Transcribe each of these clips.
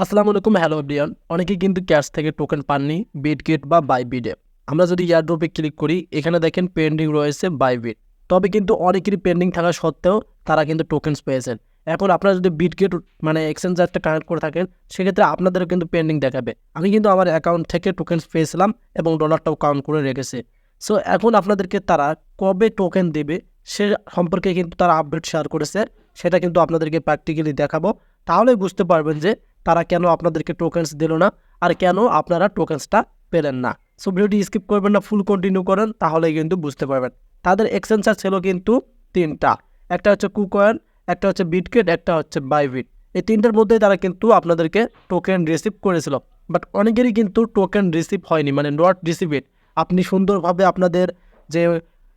আসসালামু আলাইকুম, hello everyone. অনেকেই কিন্তু ক্যাশ থেকে টোকেন পাননি বিটগেট বা বাইবিটে। আমরা যদি এয়ারড্রপে ক্লিক করি, এখানে দেখেন পেন্ডিং রয়েছে বাইবিট। তবে কিন্তু অনেকেরই পেন্ডিং থাকা সত্ত্বেও তারা কিন্তু টোকেনস পেয়েছেন। এখন আপনারা যদি বিটগেট মানে এক্সচেঞ্জারটা কানেক্ট করে থাকেন, সেক্ষেত্রে আপনাদেরও কিন্তু পেন্ডিং দেখাবে। আমি কিন্তু আমার অ্যাকাউন্ট থেকে টোকেনস পেয়েছিলাম এবং ডলারটাও কাউন্ট করে রেখেছে। সো এখন আপনাদেরকে তারা কবে টোকেন দেবে সে সম্পর্কে কিন্তু তারা আপডেট শেয়ার করেছে। সেটা কিন্তু আপনাদেরকে প্র্যাকটিক্যালি দেখাবো। তাহলেই বুঝতে পারবেন যে তারা কেন আপনাদেরকে টোকেন্স দিল না আর কেন আপনারা টোকেন্সটা পেলেন না। সো ভিডিওটি স্কিপ করবেন না, ফুল কন্টিনিউ করেন, তাহলেই কিন্তু বুঝতে পারবেন। তাদের এক্সচেঞ্জার ছিল কিন্তু তিনটা, একটা হচ্ছে কুকয়েন, একটা হচ্ছে বিটগেট, একটা হচ্ছে বাইবিট। এই তিনটার মধ্যেই তারা কিন্তু আপনাদেরকে টোকেন রিসিভ করেছিল। বাট অনেকেরই কিন্তু টোকেন রিসিভ হয়নি, মানে নট রিসিভ ইট। আপনি সুন্দরভাবে আপনাদের যে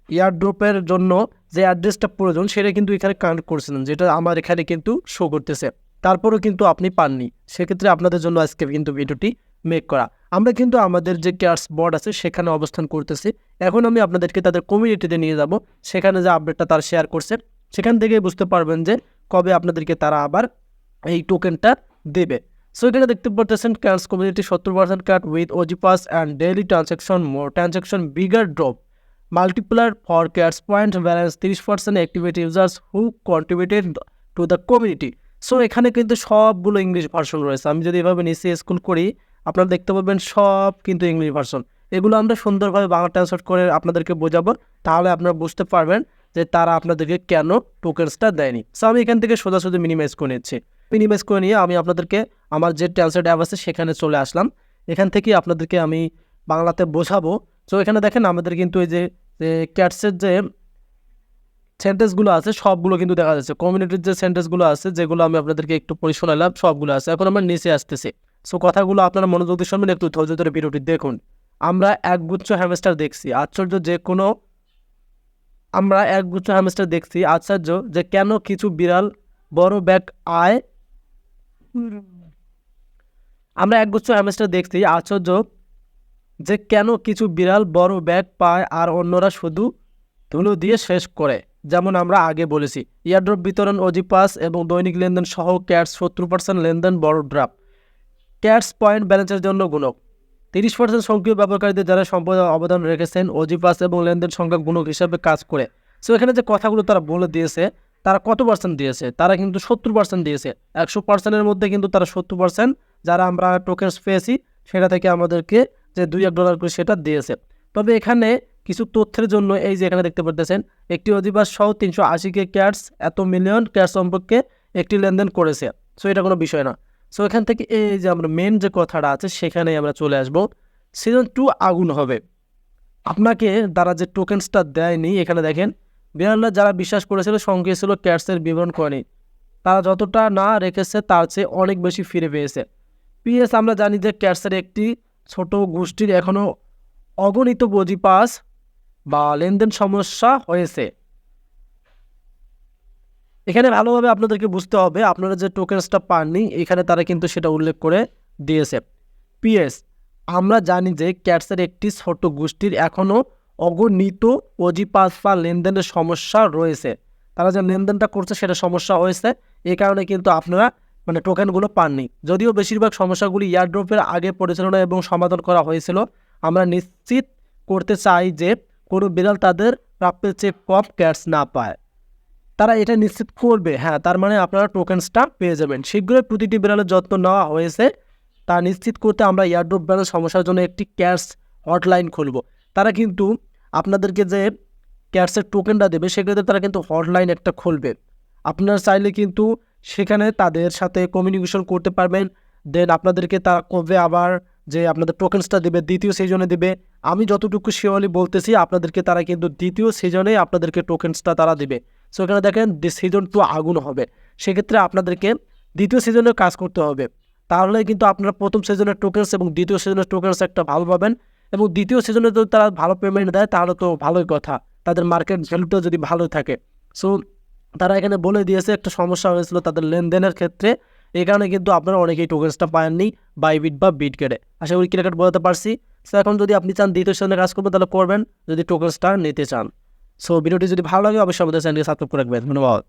এয়ারড্রপের জন্য যে অ্যাড্রেসটা প্রয়োজন সেটা কিন্তু এখানে কানেক্ট করেছিলেন, যেটা আমার এখানে কিন্তু শো করতেছে। তারপরেও কিন্তু আপনি পাননি। সেক্ষেত্রে আপনাদের জন্য আজকে কিন্তু ভিডিওটি মেক করা। আমরা কিন্তু আমাদের যে ক্যাশ বট আছে সেখানে অবস্থান করতেছি। এখন আমি আপনাদেরকে তাদের কমিউনিটিতে নিয়ে যাব। সেখানে যে আপডেটটা তারা শেয়ার করছে সেখান থেকে বুঝতে পারবেন যে কবে আপনাদেরকে তারা আবার এই টোকেনটা দেবে। সো এখানে দেখতে পাচ্ছেন cash community 70% cut with OG pass and daily transaction more transaction bigger drop multiplier for cash point balance 30% activate users who contributed to the community. So এখানে কিন্তু সবগুলো ইংলিশ ভার্সন রয়েছে। আমি যদি এভাবে নিচে স্ক্রল করি, আপনারা দেখতে পাবেন সব কিন্তু ইংলিশ ভার্সন। এগুলো আমরা সুন্দরভাবে বাংলা ট্রান্সলেট করে আপনাদেরকে বোঝাবো, তাহলে আপনারা বুঝতে পারবেন যে তারা আপনাদেরকে কেন টোকেন্সটা দেয়নি। সো আমি এখান থেকে সোজাসুজি মিনিমাইজ করে নিচ্ছি। মিনিমাইজ করে নিয়ে আমি আপনাদেরকে আমার যে ট্রান্সলেট অ্যাপ আছে সেখানে চলে আসলাম। এখান থেকে আপনাদেরকে আমি বাংলাতে বোঝাবো। সো এখানে দেখেন আমাদের কিন্তু এই যে ক্যাটসের যে সেন্টেন্সগুলো আছে সবগুলো কিন্তু দেখা যাচ্ছে। কমিউনিটির যে সেন্টেন্সগুলো আছে যেগুলো আমি আপনাদেরকে একটু পড়ে শোনালাম সবগুলো আছে। এখন আমরা নিচে আসতেছি। সো কথাগুলো আপনারা মনোযোগ দিয়ে শুনবেন, একটু ধৈর্য ধরে ভিডিওটি দেখুন। আমরা একগুচ্ছ হ্যামস্টার দেখছি, আশ্চর্য যে কোনো আমরা একগুচ্ছ হ্যামস্টার দেখছি আশ্চর্য যে কেন কিছু বিড়াল বড় ব্যাগ আয়। আমরা একগুচ্ছ হ্যামস্টার দেখছি আশ্চর্য যে কেন কিছু বিড়াল বড় ব্যাগ পায় আর অন্যরা শুধু ধুলো দিয়ে শেষ করে। যেমন আমরা আগে বলেছি, এয়ারড্রপ বিতরণ, ওজি পাস এবং দৈনিক লেনদেন সহ ক্যাটস 70% লেনদেন বড় ড্রাফট। ক্যাটস পয়েন্ট ব্যালেন্সের জন্য গুণক 30% সক্রিয় ব্যবহারকারীদের যারা সম্পদ অবদান রেখেছেন ওজি পাস এবং লেনদেন সংখ্যা গুণক হিসাবে কাজ করে। সো এখানে যে কথাগুলো তারা বলে দিয়েছে, তারা কত পার্সেন্ট দিয়েছে? তারা কিন্তু 70% দিয়েছে। 100%-এর মধ্যে কিন্তু তারা 70% যারা আমরা টোকেন্স পেয়েছি সেটা থেকে আমাদেরকে যে $2-1 করে সেটা দিয়েছে। তবে এখানে কিছু তথ্যের জন্য এই যে এখানে দেখতে পাচ্ছেন একটি অধিবাস সহ 380 ক্যাটস এত মিলিয়ন ক্যাটস সম্পর্কে একটি লেনদেন করেছে। সো এটা কোনো বিষয় না। সো এখান থেকে এই যে আমরা মেন যে কথাটা আছে সেখানে আমরা চলে আসব। সিজন 2 আগুন হবে। আপনাকে তারা যে টোকেন্সটা দেয়নি, এখানে দেখেন বিড়ালরা যারা বিশ্বাস করেছিল সঙ্গে ছিল ক্যাটসের বিবরণ করেনি, তারা যতটা না রেখেছে তার চেয়ে অনেক বেশি ফিরে পেয়েছে। পিএস আমরা জানি যে ক্যাটসের একটি ছোট গোষ্ঠীর এখনও অগণিত বজি পাস বা লেনদেন সমস্যা হয়েছে। এখানে ভালোভাবে আপনাদেরকে বুঝতে হবে, আপনারা যে টোকেন্সটা পাননি এখানে তারা কিন্তু সেটা উল্লেখ করে দিয়েছে। পিএস আমরা জানি যে ক্যাটসের একটি ছোট গোষ্ঠীর এখনও অগণিত ওজি পাস বা লেনদেনের সমস্যা রয়েছে। তারা যে লেনদেনটা করছে সেটা সমস্যা হয়েছে, এই কারণে কিন্তু আপনারা মানে টোকেনগুলো পাননি। যদিও বেশিরভাগ সমস্যাগুলি এয়ারড্রপের আগে পরিচালনা এবং সমাধান করা হয়েছিল, আমরা নিশ্চিত করতে চাই যে কোনো বিড়াল তাদের প্রাপ্যের চেয়ে কম ক্যাটস না পায়। তারা এটা নিশ্চিত করবে, হ্যাঁ, তার মানে আপনারা টোকেন্সটা পেয়ে যাবেন। শীঘ্রই প্রতিটি বিড়ালের যত্ন নেওয়া হয়েছে তা নিশ্চিত করতে আমরা এয়ারড্রপ ব্যালেন্স সমস্যার জন্য একটি ক্যাশ হটলাইন খুলব। তারা কিন্তু আপনাদেরকে যে ক্যাশের টোকেনটা দেবে সেক্ষেত্রে তারা কিন্তু হটলাইন একটা খুলবে। আপনারা চাইলে কিন্তু সেখানে তাদের সাথে কমিউনিকেশন করতে পারবেন। দেন আপনাদেরকে তারা কবে আবার যে আপনাদের টোকেন্সটা দেবে, দ্বিতীয় সিজনে দেবে। আমি যতটুকু শিওরলি বলতেছি আপনাদেরকে তারা কিন্তু দ্বিতীয় সিজনে আপনাদেরকে টোকেন্সটা তারা দেবে। সো এখানে দেখেন সিজন 2 আগুন হবে। সেক্ষেত্রে আপনাদেরকে দ্বিতীয় সিজনে কাজ করতে হবে, তাহলে কিন্তু আপনারা প্রথম সিজনের টোকেন্স এবং দ্বিতীয় সিজনের টোকেন্স একটা ভালো পাবেন। এবং দ্বিতীয় সিজনে যদি তারা ভালো পেমেন্ট দেয় তাহলে তো ভালোই কথা, তাদের মার্কেট ভ্যালুটা যদি ভালো থাকে। সো তারা এখানে বলে দিয়েছে একটা সমস্যা হয়েছিল তাদের লেনদেনের ক্ষেত্রে, এই কারণে কিন্তু আপনারা অনেকেই টোকেন্সটা পাননি বাইবিট বা বিটগেটে। আশা করি ক্লিয়ার বোঝাতে পারছি। সো এখন যদি আপনি চান দ্বিতীয় সিজনে কাজ করবেন তাহলে করবেন, যদি টোকেন্সটা নিতে চান। সো ভিডিওটি যদি ভালো লাগে অবশ্যই আমাদের চ্যানেলকে সাবস্ক্রাইব করে রাখবেন। ধন্যবাদ।